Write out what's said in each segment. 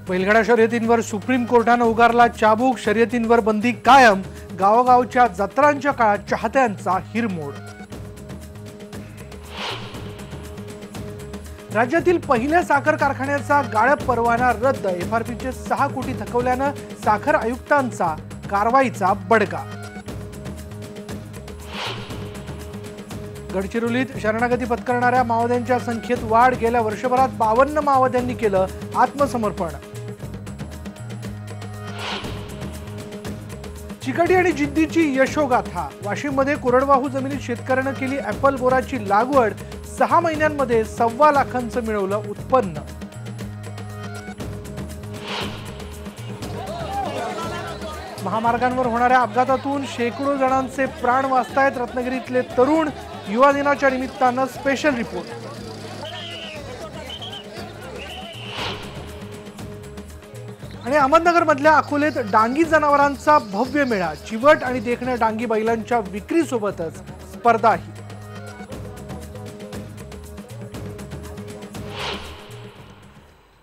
बैलगाडा शर्यतींवर सुप्रीम कोर्टानं उगारला चाबूक, शर्यतींवर बंदी कायम, गावोगावच्या जत्रांच्या काळात चाहत्यांचा हिरमोड. राज्यातील पहिल्या साखर कारखान्याचा गाळप परवाना रद्द, एफआरपीचे 6 कोटी थकवल्यानं साखर आयुक्तांचा कारवाईचा बडगा. गडचिरोलीत शरणागती पत्करणाऱ्या माओवाद्यांच्या संख्येत वाढ, गेल्या वर्षभरात 52 माओवाद्यांनी केलं आत्मसमर्पण. चिकाटी आणि जिद्दीची यशोगाथा, वाशिममध्ये कोरडवाहू जमिनीत शेतकऱ्यानं केली ऍपल बोराची लागवड, 6 महिन्यांमध्ये 1.25 लाखांचं मिळवलं उत्पन्न. महामार्गांवर होणाऱ्या अपघातातून शेकडो जणांचे प्राण वाचतायत. रत्नागिरीतले तरुण, युवा दिनाच्या निमित्तानं स्पेशल रिपोर्ट. आणि अहमदनगरमधल्या अकोलेत डांगी जनावरांचा भव्य मेळा, चिवट आणि देखण्या डांगी बैलांच्या विक्रीसोबतच स्पर्धाही.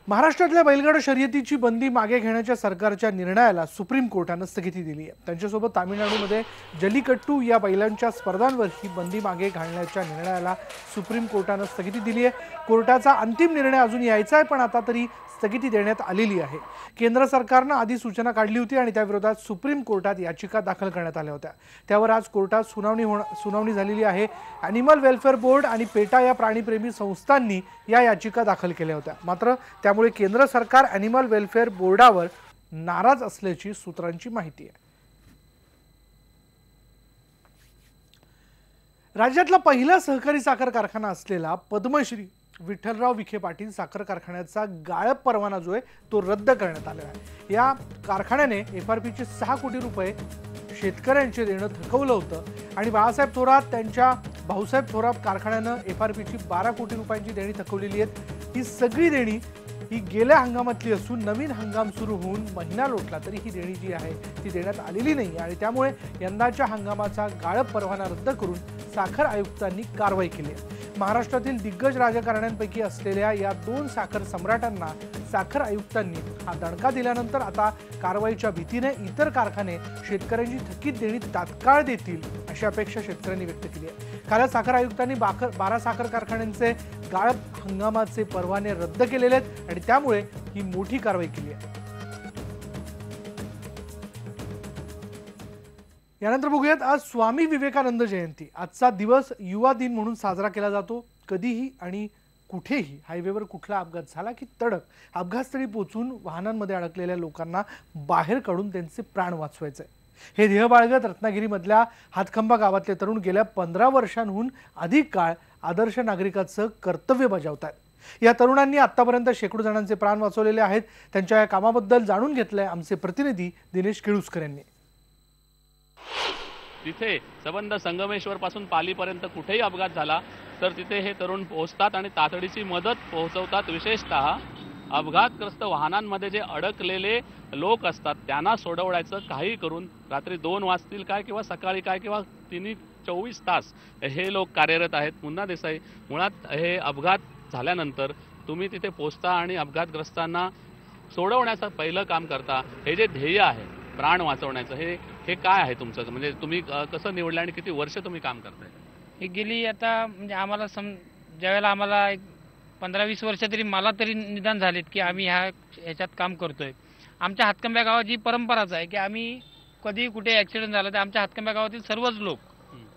महाराष्ट्रातल्या बैलगाडा शर्यतीची बंदी मागे घेण्याच्या सरकारच्या निर्णयाला सुप्रीम कोर्टानं स्थगिती दिली आहे. त्यांच्यासोबत तामिळनाडूमध्ये जल्लीकट्टू या बैलांच्या स्पर्धांवर ही बंदी मागे घालण्याच्या निर्णयाला सुप्रीम कोर्टानं स्थगिती दिली आहे. कोर्टाचा अंतिम निर्णय अजून यायचा आहे, पण आता तरी स्थगिती देण्यात आलेली आहे. केंद्र सरकारनं आधी सूचना काढली होती आणि त्याविरोधात सुप्रीम कोर्टात याचिका दाखल करण्यात आल्या होत्या. त्यावर आज कोर्टात सुनावणी झालेली आहे. ॲनिमल वेलफेअर बोर्ड आणि पेटा या प्राणीप्रेमी संस्थांनी या याचिका दाखल केल्या होत्या. मात्र त्यामुळे केंद्र सरकार ॲनिमल वेलफेअर बोर्डावर नाराज असल्याची सूत्रांची माहिती आहे. राज्यातला पहिला सहकारी साखर कारखाना असलेला पद्मश्री विठ्ठलराव विखे पाटील साखर कारखान्याचा गाळप परवाना जो आहे तो रद्द करण्यात आलेला आहे. या कारखान्याने एफआरपीचे 6 कोटी रुपये शेतकऱ्यांचे देणं थकवलं होतं आणि बाळासाहेब थोरात त्यांच्या भाऊसाहेब थोरात कारखान्यानं एफआरपीची 12 कोटी रुपयांची देणी थकवलेली आहेत. ही सगळी देणी ही गेल्या हंगामातली असून नवीन हंगाम सुरू होऊन महिना लोटला तरी ही देणी जी आहे ती देण्यात आलेली नाही आणि त्यामुळे यंदाच्या हंगामाचा गाळप परवाना रद्द करून साखर आयुक्तांनी कारवाई केली आहे. महाराष्ट्रातील दिग्गज राजकारण्यांपैकी असलेल्या या 2 साखर सम्राटांना साखर आयुक्तांनी हा दणका दिल्यानंतर आता कारवाईच्या भीतीने इतर कारखाने शेतकऱ्यांची थकीत देणी तात्काळ देतील अशी अपेक्षा शेतकऱ्यांनी व्यक्त केली आहे. काल साखर आयुक्तांनी 12 साखर कारखान्यांचे गाळप हंगामाचे परवाने रद्द केलेले आहेत आणि त्यामुळे ही मोठी कारवाई केली आहे. यानंतर बघूयात आज स्वामी विवेकानंद जयंती. आजचा दिवस युवा दिन म्हणून साजरा केला जातो. कधीही आणि कुठेही हायवेवर कुठला अपघात झाला की तडक अपघातस्थळी पोहोचून वाहनांमध्ये अडकलेल्या लोकांना बाहेर काढून त्यांचे प्राण वाचवायचे. हे ध्येय बाळगत रत्नागिरीमधल्या हातखंबा गावातले तरुण गेल्या 15 वर्षांहून अधिक काळ आदर्श नागरिकाचं कर्तव्य बजावत आहेत. या तरुणांनी आतापर्यंत शेकडो जणांचे प्राण वाचवलेले आहेत. त्यांच्या या कामाबद्दल जाणून घेतलंय आमचे प्रतिनिधी दिनेश केळुसकर यांनी. तिथे संबंध संगमेश्वर पासून पालीपर्यंत कुठेही अपघात झाला तर तिथे हे तरुण पोहोचतात आणि तातडीची मदत पोहोचवतात. विशेषतः अपघातग्रस्त वाहनांमध्ये जे अडकलेले लोक असतात त्यांना सोडवण्याचं काही करून रात्री 2 वाजतील काय किंवा सकाळी काय किंवा 24 तास हे लोक कार्यरत आहेत. मुन्ना देसाई, मुळात हे अपघात झाल्यानंतर तुम्ही तिथे पोहोचता आणि अपघातग्रस्तांना सोडवण्याचं पहिलं काम करता. हे जे ध्येय आहे प्राण वाचवण्याचं हे काय आहे तुमचं? म्हणजे तुम्ही कसं निवडलं आणि किती वर्ष तुम्ही काम करताय? हे गेली आता म्हणजे आम्हाला ज्यावेळेला आम्हाला एक 15-20 वर्ष तरी मला तरी निदान झालेत की आम्ही ह्याच्यात काम करतोय. आमच्या हातकंब्या गावाची परंपराच आहे की आम्ही कधी कुठे ॲक्सिडेंट झाला तर आमच्या हातकंब्या गावातील सर्वच लोक,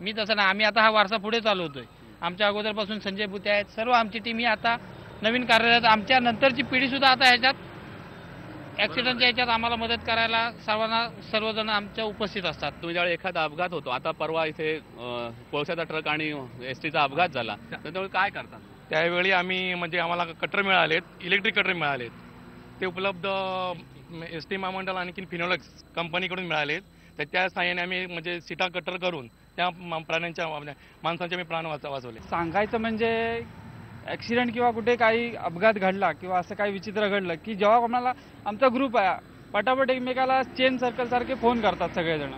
मी तसं नाही, आम्ही आता हा वारसा पुढे चालवतोय. आमच्या अगोदरपासून संजय बुते आहेत, सर्व आमची टीम ही आता नवीन कार्यरत. आमच्या नंतरची पिढीसुद्धा आता ह्याच्यात ॲक्सिडेंटच्या ह्याच्यात आम्हाला मदत करायला सर्वजण आमच्या उपस्थित असतात. तुम्ही ज्यावेळी एखादा अपघात होतो, आता परवा इथे कोळशाचा ट्रक आणि एसटीचा अपघात झाला, त्यावेळी काय करतात? त्यावेळी आम्ही म्हणजे आम्हाला कटर मिळालेत, इलेक्ट्रिक कटर मिळालेत. ते उपलब्ध एसटी महामंडळ आणखी फिनोलेक्स कंपनीकडून मिळालेत. तर त्या साहाय्याने आम्ही म्हणजे सीटा कटर करून त्या प्राण्यांच्या माणसांचे मी प्राण वाचवले. सांगायचं म्हणजे ॲक्सिडेंट किंवा कुठे काही अपघात घडला किंवा असं काही विचित्र घडलं की जेव्हा आम्हाला आमचा ग्रुप आहे पटापट एकमेकाला चेन सर्कल सारखे फोन करतात सगळेजण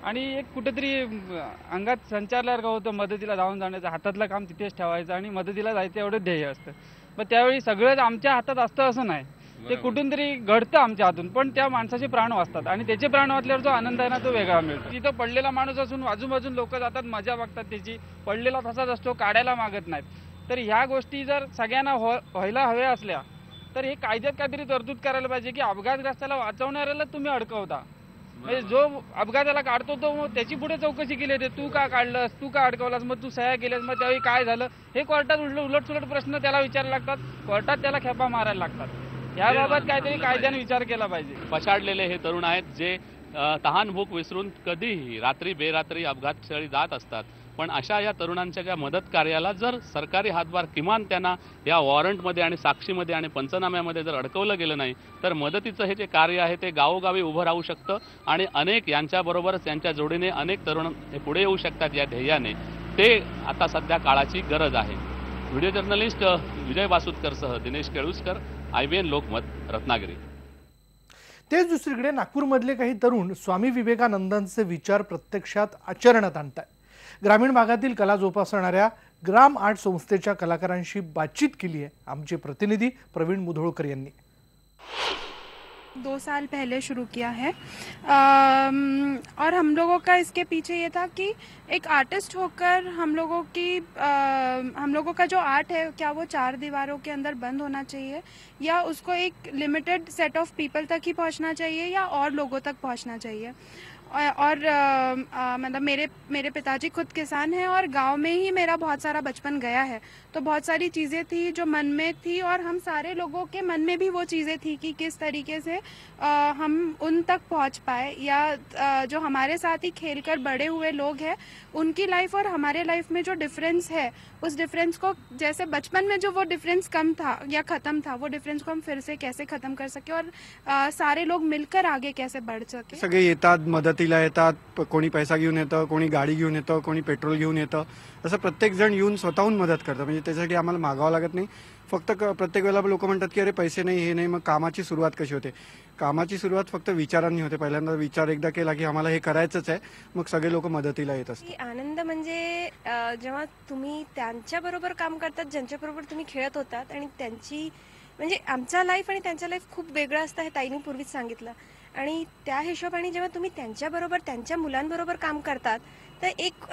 आणि एक कुठेतरी अंगात संचारल्यासारखं होतं. मदतीला धावून जाण्याचं, हातातलं काम तिथेच ठेवायचं आणि मदतीला जायचं एवढं ध्येय असतं. पण त्यावेळी सगळंच आमच्या हातात असतं असं नाही. ते कुठून तरी घडतं आमच्या हातून, पण त्या माणसाचे प्राण वाचतात आणि त्याचे प्राण वाचल्यावर जो आनंद आहे ना तो वेगळा मिळतो. तिथं पडलेला माणूस असून आजूबाजून लोक जातात, मजा बघतात त्याची, पडलेला तसाच असतो, काढायला मागत नाहीत. तर ह्या गोष्टी जर सगळ्यांना व्हायला हव्या असल्या तर हे कायद्यात काहीतरी तरतूद करायला पाहिजे की अपघातग्रस्ताला वाचवणाऱ्याला तुम्ही अडकवता. म्हणजे जो अपघाताला काढतो तो मग त्याची पुढे चौकशी केली जाते, तू का काढलंस, तू का अडकवलास, मग तू सह्या केल्यास, मग त्यावेळी काय झालं, हे कोर्टात उलटसुलट प्रश्न त्याला विचारायला लागतात, कोर्टात त्याला खेपा मारायला लागतात. याबाबत काहीतरी कायद्याने विचार केला पाहिजे. पछाडलेले हे तरुण आहेत जे तहान भूक विसरून कधीही रात्री बेरात्री अपघातस्थळी जात असतात. पण अशा या तरुणांच्या ज्या मदत कार्याला जर सरकारी हातभार किमान त्यांना या वॉरंटमध्ये आणि साक्षीमध्ये आणि पंचनाम्यामध्ये जर अडकवलं गेलं नाही तर मदतीचं हे जे कार्य आहे ते गावोगावी उभं राहू शकतं आणि अनेक यांच्याबरोबरच यांच्या जोडीने अनेक तरुण हे पुढे येऊ शकतात या ध्येयाने. ते आता सध्या काळाची गरज आहे. व्हिडिओ जर्नलिस्ट विजय वासुदकरसह दिनेश केळुसकर, IBN लोकमत, रत्नागिरी. तेच दुसरीकडे नागपूरमधले काही तरुण स्वामी विवेकानंदांचे विचार प्रत्यक्षात आचरणात आणतात. ग्रामीण भागातील कला जोपासणाऱ्या ग्राम आर्ट संस्थेच्या कलाकारांशी बातचीत केली आहे आमचे प्रतिनिधी प्रवीण मुधोळकर यांनी. 2 साल पहले शुरू किया है और हम लोगों का इसके पीछे ये था कि एक आर्टिस्ट होकर हम लोगों का जो आर्ट है क्या वो 4 दीवारों के अंदर बंद होना चाहिए या उसको एक लिमिटेड सेट ऑफ पीपल तक ही पहुंचना चाहिए या और लोगों तक पहुंचना चाहिए. और मतलब मेरे पिताजी खुद किसान हैं और गांव में ही मेरा बहुत सारा बचपन गया है, तो बहुत सारी चीज़ें थी जो मन में थी और हम सारे लोगों के मन में भी वो चीज़ें थी कि किस तरीके से हम उन तक पहुंच पाए या जो हमारे साथ ही खेलकर बड़े हुए लोग हैं उनकी लाइफ और हमारे लाइफ में जो डिफरेंस है उस डिफरेंस को जैसे बचपन में जो वो डिफरेंस कम था या ख़त्म था वो डिफरेंस को हम फिर से कैसे ख़त्म कर सके और सारे लोग मिलकर आगे कैसे बढ़ सके. सगळे येतात, मदतीला येतात, कोणी पैसा घेऊन येतं, कोणी गाडी घेऊन येतं, कोणी पेट्रोल घेऊन येतं. असं प्रत्येक जण येऊन स्वतःहून मदत करतं. म्हणजे त्यासाठी आम्हाला मागावं लागत नाही. फक्त प्रत्येक वेळेला लोक म्हणतात की अरे पैसे नाही, हे नाही. मग कामाची सुरुवात कशी होते? कामाची सुरुवात फक्त विचारांनी होते. पहिल्यांदा विचार एकदा केला की आम्हाला हे करायचंच आहे, मग सगळे लोक मदतीला येत असतात. आनंद म्हणजे जेव्हा तुम्ही त्यांच्याबरोबर काम करतात, ज्यांच्याबरोबर तुम्ही खेळत होतात आणि त्यांची म्हणजे आमचा लाईफ आणि त्यांचा लाईफ खूप वेगळं असतं हे ताईंनी पूर्वीच सांगितलं. आणि त्या हिशोबाने जेव्हा तुम्ही त्यांच्याबरोबर त्यांच्या मुलांबरोबर काम करतात तर एक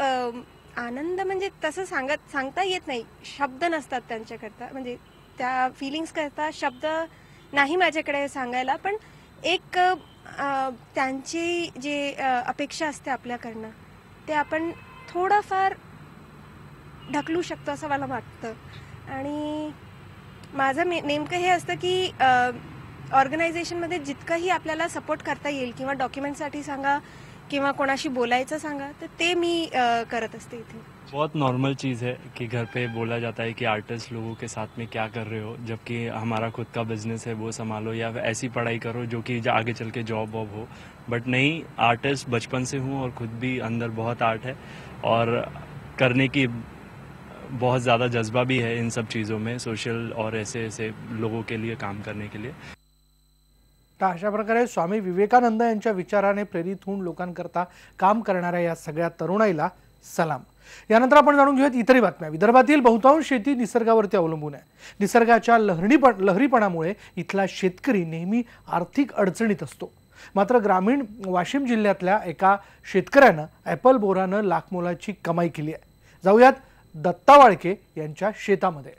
आनंद म्हणजे तसं सांगता येत नाही. शब्द नसतात त्यांच्याकरता, म्हणजे त्या फिलिंग्स करता शब्द नाही माझ्याकडे सांगायला. पण एक त्यांची जे अपेक्षा असते आपल्याकडनं ते आपण थोडंफार ढकलू शकतो असं मला वाटतं. आणि माझं नेमकं हे असतं की ऑर्गनायझेशनमध्ये जितकंही आपल्याला सपोर्ट करता येईल किंवा डॉक्युमेंटसाठी सांगा किंवा कोणाशी बोलायचं सांगा तर ते मी करत असते इथे. बहुत नॉर्मल चीज़ है कि घर पे बोला जाता है कि आर्टिस्ट लोगों के साथ में क्या कर रहे हो, जबकि हमारा खुद का बिजनेस है वो संभालो या ऐसी पढ़ाई करो जो कि आगे चल के जॉब वॉब हो. बट नहीं, आर्टिस्ट बचपन से हूँ और खुद भी अंदर बहुत आर्ट है और करने की बहुत ज़्यादा जज्बा भी है इन सब चीज़ों में, सोशल और ऐसे ऐसे लोगों के लिए काम करने के लिए. तर अशा प्रकारे स्वामी विवेकानंद यांच्या विचाराने प्रेरित होऊन लोकांकरता काम करणाऱ्या या सगळ्या तरुणाईला सलाम. यानंतर आपण जाणून घेऊयात इतरही बातम्या. विदर्भातील बहुतांश शेती निसर्गावरती अवलंबून आहे. निसर्गाच्या लहरीपणामुळे इथला शेतकरी नेहमी आर्थिक अडचणीत असतो. मात्र ग्रामीण वाशिम जिल्ह्यातल्या एका शेतकऱ्यानं ॲपल बोरानं लाखमोलाची कमाई केली आहे. जाऊयात दत्ता वाळके यांच्या शेतामध्ये.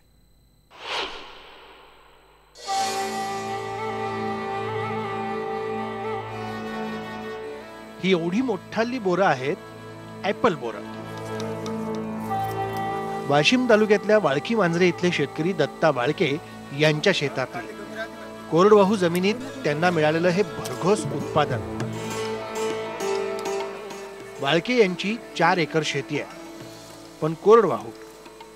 ही एवढी मोठाली बोरं आहेत ॲपल बोरं. वाशिम तालुक्यातल्या वाळकी मांजरे इथले शेतकरी दत्ता वाळके यांच्या शेतातले कोरडवाहू जमिनीत त्यांना मिळालेलं हे भरघोस उत्पादन. वाळके यांची 4 एकर शेती आहे, पण कोरडवाहू,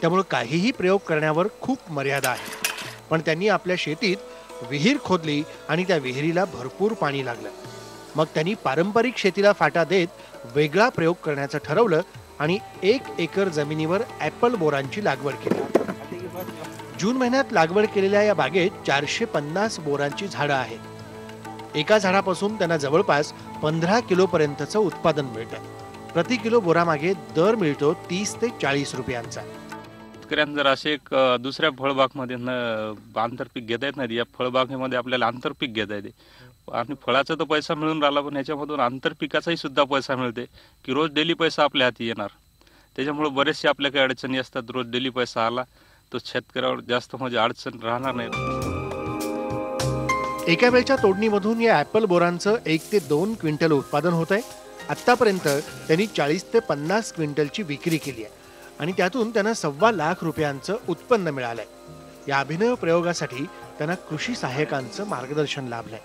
त्यामुळे काहीही प्रयोग करण्यावर खूप मर्यादा आहे. पण त्यांनी आपल्या शेतीत विहीर खोदली आणि त्या विहिरीला भरपूर पाणी लागलं. मग त्यांनी पारंपरिक शेतीला फाटा देत वेगळा प्रयोग करण्याचं ठरवलं आणि 1 एकर जमिनीवर ॲपल बोरांची लागवड केली. जून महिन्यात लागवड केलेल्या या बागेत 450 बोरांची झाडं आहेत. एका झाडापासून त्यांना जवळपास 15 किलो पर्यंतचं उत्पादन मिळतं. प्रति किलो बोरामागे दर मिळतो 30 ते 40 रुपयांचा. शेतकऱ्यांना जर असे एक दुसऱ्या फळबागमध्ये आंतरपीक घेता येत नाही, या फळबागेमध्ये आपल्याला आंतरपीक घेता येते आणि फळाचा तर पैसा मिळून राहिला, पण याच्यामधून आंतरपिकाचाही सुद्धा पैसा मिळते की रोज डेली पैसा आपल्या हाती येणार. त्याच्यामुळे बरेचसे आपल्या काही अडचणी असतात, रोज डेली पैसा आला तो शेतकऱ्यावर जास्त म्हणजे अडचण राहणार नाही. एका वेळच्या तोडणीमधून या ॲपल बोरांचं 1 ते 2 क्विंटल उत्पादन होत आहे. आत्तापर्यंत त्यांनी 40 ते 50 क्विंटलची विक्री केली आहे आणि त्यातून त्यांना $1.25 लाख रुपयांचं उत्पन्न मिळालंय. या अभिनव प्रयोगासाठी त्यांना कृषी सहाय्यकांचं मार्गदर्शन लाभलंय.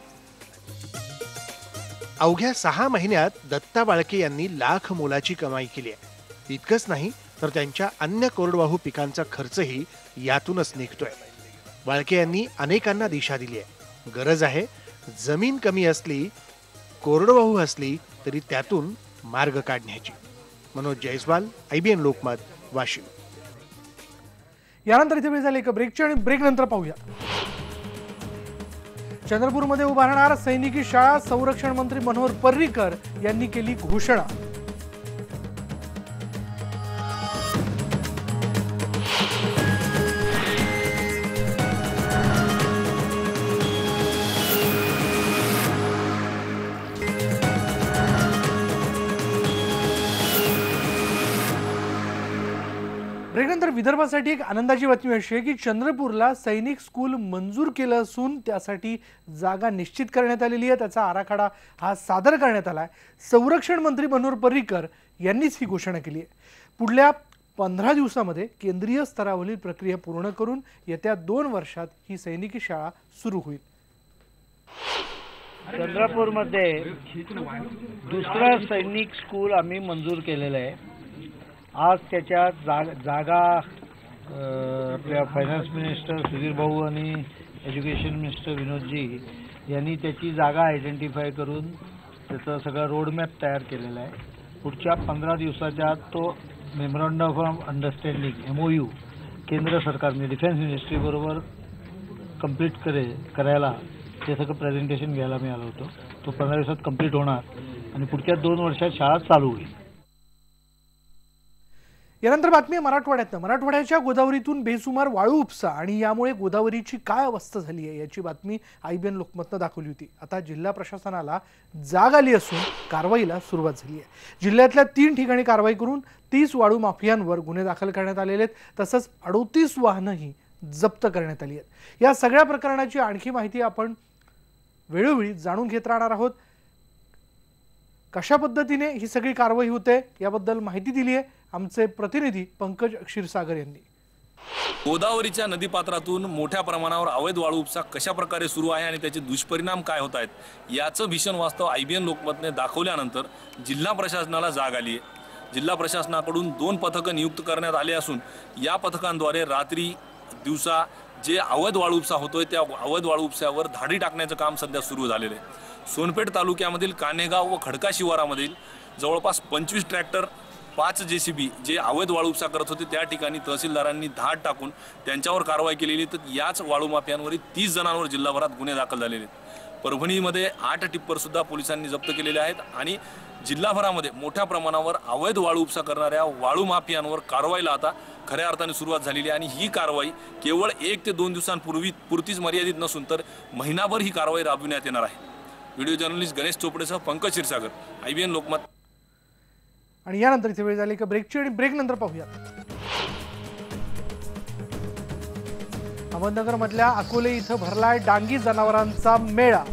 अवघ्या 6 महिन्यात दत्ता बाळके यांनी लाख मोलाची कमाई केली आहे. इतकंच नाही तर त्यांच्या अन्य कोरडवाहू पिकांचा खर्चही यातूनच निघतोय. बाळके यांनी अनेकांना दिशा दिली आहे. गरज आहे जमीन कमी असली, कोरडवाहू असली तरी त्यातून मार्ग काढण्याची. मनोज जयस्वाल, IBN लोकमत, वाशिम. यानंतर इथे वेळ झाली एका ब्रेकची आणि ब्रेक नंतर पाहूया. चंद्रपूरमध्ये उभारणार सैनिकी शाळा, संरक्षण मंत्री मनोहर पर्रीकर यांनी केली घोषणा. ब्रेकनंतर विदर्भासाठी एक आनंदाची बातमी अशी आहे की चंद्रपूरला सैनिक स्कूल मंजूर केलं असून त्यासाठी जागा निश्चित करण्यात आलेली आहे. त्याचा आराखडा हा सादर करण्यात आला आहे. संरक्षण मंत्री मनोहर पर्रीकर यांनीच ही घोषणा केली आहे. पुढल्या 15 दिवसामध्ये केंद्रीय स्तरावरील प्रक्रिया पूर्ण करून येत्या 2 वर्षात ही सैनिकी शाळा सुरू होईल. चंद्रपूरमध्ये दुसरं सैनिक स्कूल आम्ही मंजूर केलेलं आहे. आज त्याच्या जागा आपल्या फायनान्स मिनिस्टर सुधीर भाऊ आणि एज्युकेशन मिनिस्टर विनोदजी यांनी त्याची जागा आयडेंटिफाय करून त्याचं सगळं रोडमॅप तयार केलेला आहे. पुढच्या 15 दिवसाच्या आत तो मेमोरंडम ऑफ अंडरस्टँडिंग MOU केंद्र सरकार म्हणजे डिफेन्स मिनिस्ट्रीबरोबर कंप्लीट करायला ते सगळं प्रेझेंटेशन घ्यायला मी आलो होतो. तो 15 दिवसात कंप्लीट होणार आणि पुढच्या 2 वर्षात शाळा चालू होईल. यानंतर बातमी मराठवाड्यातनं. मराठवाड्याच्या गोदावरीतून बेसुमार वाळू उपसा आणि यामुळे गोदावरीची काय अवस्था झाली आहे याची बातमी IBN लोकमतनं दाखवली होती. आता जिल्हा प्रशासनाला जाग आली असून कारवाईला सुरुवात झाली आहे. जिल्ह्यातल्या 3 ठिकाणी कारवाई करून 30 वाळू माफियांवर गुन्हे दाखल करण्यात आलेले आहेत. तसंच 38 वाहनंही जप्त करण्यात आली आहेत. या सगळ्या प्रकरणाची आणखी माहिती आपण वेळोवेळी जाणून घेत राहणार आहोत. कशा पद्धतीने ही सगळी कारवाई होते याबद्दल माहिती दिली आहे आमचे प्रतिनिधी पंकज क्षीरसागर यांनी. गोदावरीच्या नदीपात्रातून मोठ्या प्रमाणावर अवैध वाळू उपसा कशा प्रकारे सुरू आहे आणि त्याचे दुष्परिणाम काय होत आहेत याचं भीषण वास्तव IBN लोकमतने दाखवल्यानंतर जिल्हा प्रशासनाला जाग आली आहे. जिल्हा प्रशासनाकडून 2 पथकं नियुक्त करण्यात आले असून या पथकांद्वारे रात्री दिवसा जे अवैध वाळू उपसा होतोय त्या अवैध वाळू उपसावर धाडी टाकण्याचं काम सध्या सुरू झालेलं आहे. सोनपेठ तालुक्यामधील कान्हेगाव व खडका शिवारामधील जवळपास 25 ट्रॅक्टर 5 JCB जे अवैध वाळू उपसा करत होते त्या ठिकाणी तहसीलदारांनी धाड टाकून त्यांच्यावर कारवाई केलेली. तर याच वाळू माफियांवरील 30 जणांवर जिल्हाभरात गुन्हे दाखल झालेले आहेत. परभणीमध्ये 8 टिप्पर सुद्धा पोलिसांनी जप्त केलेले आहेत आणि जिल्हाभरामध्ये मोठ्या प्रमाणावर अवैध वाळू उपसा करणाऱ्या वाळू माफियांवर कारवाईला आता खऱ्या अर्थाने सुरुवात झालेली आहे. आणि ही कारवाई केवळ 1 ते 2 दिवसांपुरतीच मर्यादित नसून तर महिनाभर ही कारवाई राबविण्यात येणार आहे. व्हिडिओ जर्नलिस्ट गणेश चोपडेसह पंकज क्षीरसागर, IBN लोकमत. आणि यानंतर इथे वेळ झाली का ब्रेकची आणि ब्रेक नंतर पाहूया. अहमदनगर मधल्या अकोले इथं भरलाय डांगी जनावरांचा मेळा.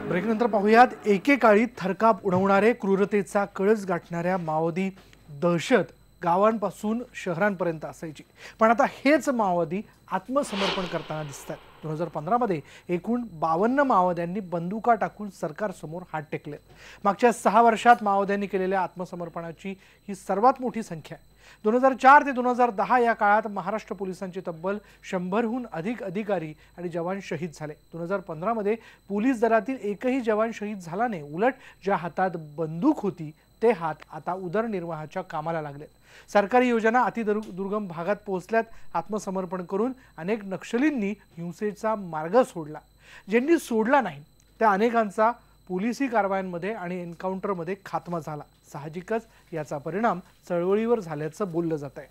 ब्रेकनंतर पाहूयात. एकेकाळी थरकाप उडवणारे क्रूरतेचा कळस गाठणाऱ्या माओवादी दहशत गावांपासून शहरांपर्यंत असायची, पण आता हेच माओवादी आत्मसमर्पण करताना दिसतात. 2015 मध्ये एकूण 52 माओवाद्यांनी बंदुका टाकून सरकारसमोर हात टेकले. मागच्या 6 वर्षात माओवाद्यांनी केलेल्या आत्मसमर्पणाची ही सर्वात मोठी संख्या आहे. 2004 ते 2010 या काळात महाराष्ट्र पोलिसांचे तब्बल 100हून अधिक अधिकारी आणि जवान शहीद झाले. 2015 मध्ये पोलीस दलातील एकही जवान शहीद झाला नाही. उलट ज्या हातात बंदूक होती ते हात आता उदरनिर्वाहाच्या कामाला लागलेत. सरकारी योजना अतिदुर्गम भागात पोहोचल्यात. आत्मसमर्पण करून अनेक नक्षलींनी हिंसेचा मार्ग सोडला. ज्यांनी सोडला नाही त्या अनेकांचा पोलिसी कारवायांमध्ये आणि एन्काउंटरमध्ये खात्मा झाला. साहजिकच याचा परिणाम चळवळीवर झाल्याचं बोललं जात आहे.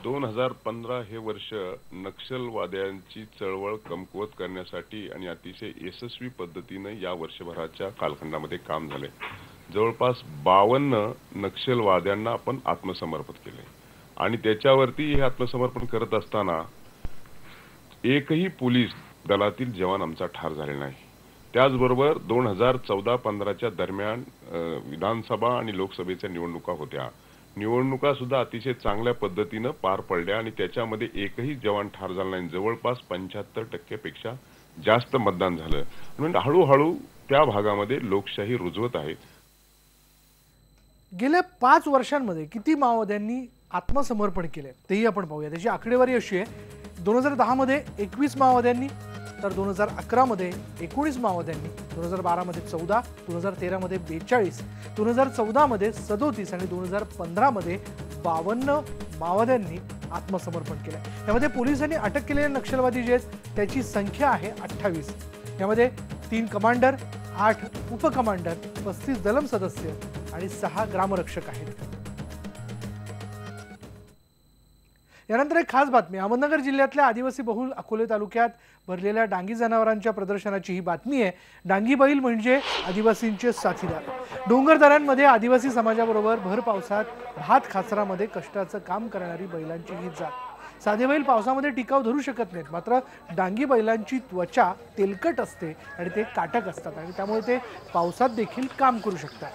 2015 हे वर्ष नक्षलवाद्यांची चळवळ कमकुवत करण्यासाठी आणि अतिशय यशस्वी पद्धतीने या वर्षभराच्या कालखंडामध्ये काम झाले. जवळपास 52 नक्षलवाद्यांना आपण आत्मसमर्पित केले आणि त्याच्यावरती हे आत्मसमर्पण करत असताना एकही पोलीस दलातील जवान आमचा ठार झाले नाही. त्याचबरोबर 2014-15च्या दरम्यान विधानसभा आणि लोकसभेच्या निवडणुका होत्या. निवडणुका सुद्धा अतिशय चांगल्या पद्धतीने पार पडल्या आणि त्याच्यामध्ये एकही जवान ठार झाला नाही. जवळपास 75% पेक्षा जास्त मतदान झालं. म्हणजे हळूहळू त्या भागामध्ये लोकशाही रुजवत आहेत. गेल्या 5 वर्षांमध्ये किती माओवाद्यांनी आत्मसमर्पण केले तेही आपण पाहूया. त्याची आकडेवारी अशी आहे, 2010 मध्ये 21 माओवाद्यांनी, तर 2011 मध्ये 19 माओवाद्यांनी, 2012 मध्ये 14, 2013 मध्ये 42, 2014 मध्ये 37 आणि 2015 मध्ये 52 माओवाद्यांनी आत्मसमर्पण केलं. यामध्ये पोलिसांनी अटक केलेले नक्षलवादी जे आहेत त्याची संख्या आहे 28. यामध्ये 3 कमांडर, 8 उपकमांडर, 35 दलम सदस्य आणि 6 ग्रामरक्षक आहेत. यानंतर एक खास बातमी. अहमदनगर जिल्ह्यातल्या आदिवासी बहुल अकोले तालुक्यात भरलेल्या डांगी जनावरांच्या प्रदर्शनाची ही बातमी आहे. डांगी बैल म्हणजे आदिवासींचे साथीदार. डोंगर दऱ्यांमध्ये आदिवासी समाजाबरोबर भर पावसात भात खाचरामध्ये कष्टाचं काम करणारी बैलांची ही जात. साधे बैल पावसामध्ये टिकाव धरू शकत नाहीत, मात्र डांगी बैलांची त्वचा तेलकट असते आणि ते काटक असतात आणि त्यामुळे ते पावसात देखील काम करू शकतात.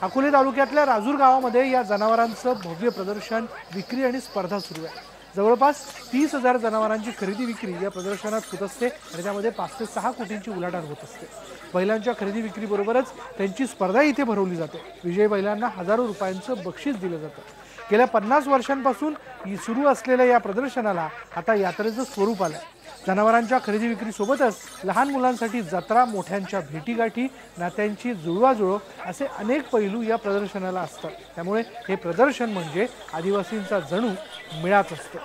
अकोले तालुक्यातल्या राजूर गावामध्ये या जनावरांचं भव्य प्रदर्शन, विक्री आणि स्पर्धा सुरू आहे. जवळपास 30,000 जनावरांची खरेदी विक्री या प्रदर्शनात होत असते आणि त्यामध्ये 5 ते 6 कोटींची उलाढाल होत असते. बैलांच्या खरेदी विक्रीबरोबरच त्यांची स्पर्धा इथे भरवली जाते. विजयी बैलांना हजारो रुपयांचं बक्षीस दिलं जातं. गेल्या 50 वर्षांपासून सुरू असलेल्या या प्रदर्शनाला आता यात्रेचं स्वरूप आलंय. जनावरांच्या खरेदी विक्रीसोबतच लहान मुलांसाठी जत्रा, मोठ्यांच्या भेटीगाठी, नात्यांची जुळवाजुळव असे अनेक पैलू या प्रदर्शनाला असतात. त्यामुळे हे प्रदर्शन म्हणजे आदिवासींचा जणू मेळाच असतो.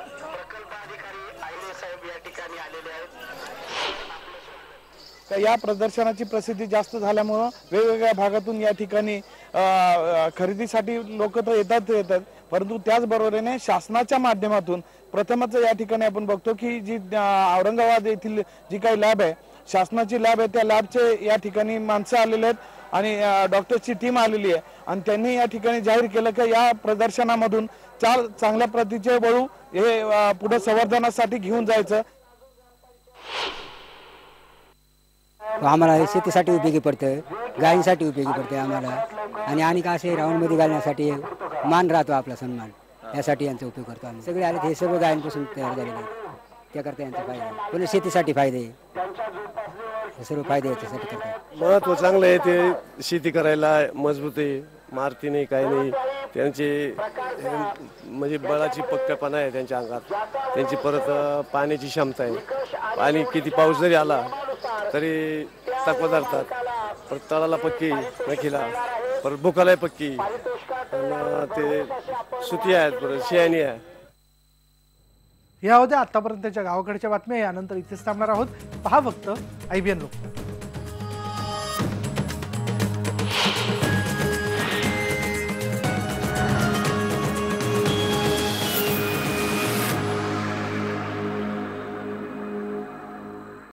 या प्रदर्शनाची प्रसिद्धी जास्त झाल्यामुळं वेगवेगळ्या भागातून या ठिकाणी खरेदीसाठी लोक तर येतात, परंतु त्याचबरोबरीने शासनाच्या माध्यमातून प्रथमच या ठिकाणी आपण बघतो की जी औरंगाबाद येथील जी काही लॅब आहे, शासनाची लॅब आहे, त्या लॅबचे या ठिकाणी माणसं आलेले आहेत आणि डॉक्टरची टीम आलेली आहे आणि त्यांनी या ठिकाणी जाहीर केलं की या प्रदर्शनामधून 4 चांगल्या प्रतीचे वळू हे पुढे संवर्धनासाठी घेऊन जायचं. आम्हाला शेतीसाठी उपयोगी पडतं, गायींसाठी उपयोगी पडतं आम्हाला आणि का असे राऊंडमध्ये घालण्यासाठी मान राहतो आपला सन्मान, यासाठी यांचा उपयोग करतो आम्ही. सगळे आले हे सर्व गायींपासून तयार झालेले आहेत, त्याकरता यांचा फायदा आहे. पुन्हा शेतीसाठी फायदे, हे सर्व फायदे याच्यासाठी करतात. महत्व चांगलं आहे ते, शेती करायला मजबूत आहे, मारती नाही काही नाही. त्यांची म्हणजे बळाची पक्केपणा आहे त्यांच्या अंगात, त्यांची परत पाण्याची क्षमता आहे. आणि किती पाऊस जरी आला तरी तकवा धरतात. परत तळाला पक्की, नखीला परत भुकालाही पक्की, ते सुती आहेत, परत शियानी आहे. या होत्या आतापर्यंतच्या गावाकडच्या बातम्या. यानंतर इथेच थांबणार आहोत. पहा फक्त IBN लोकमत.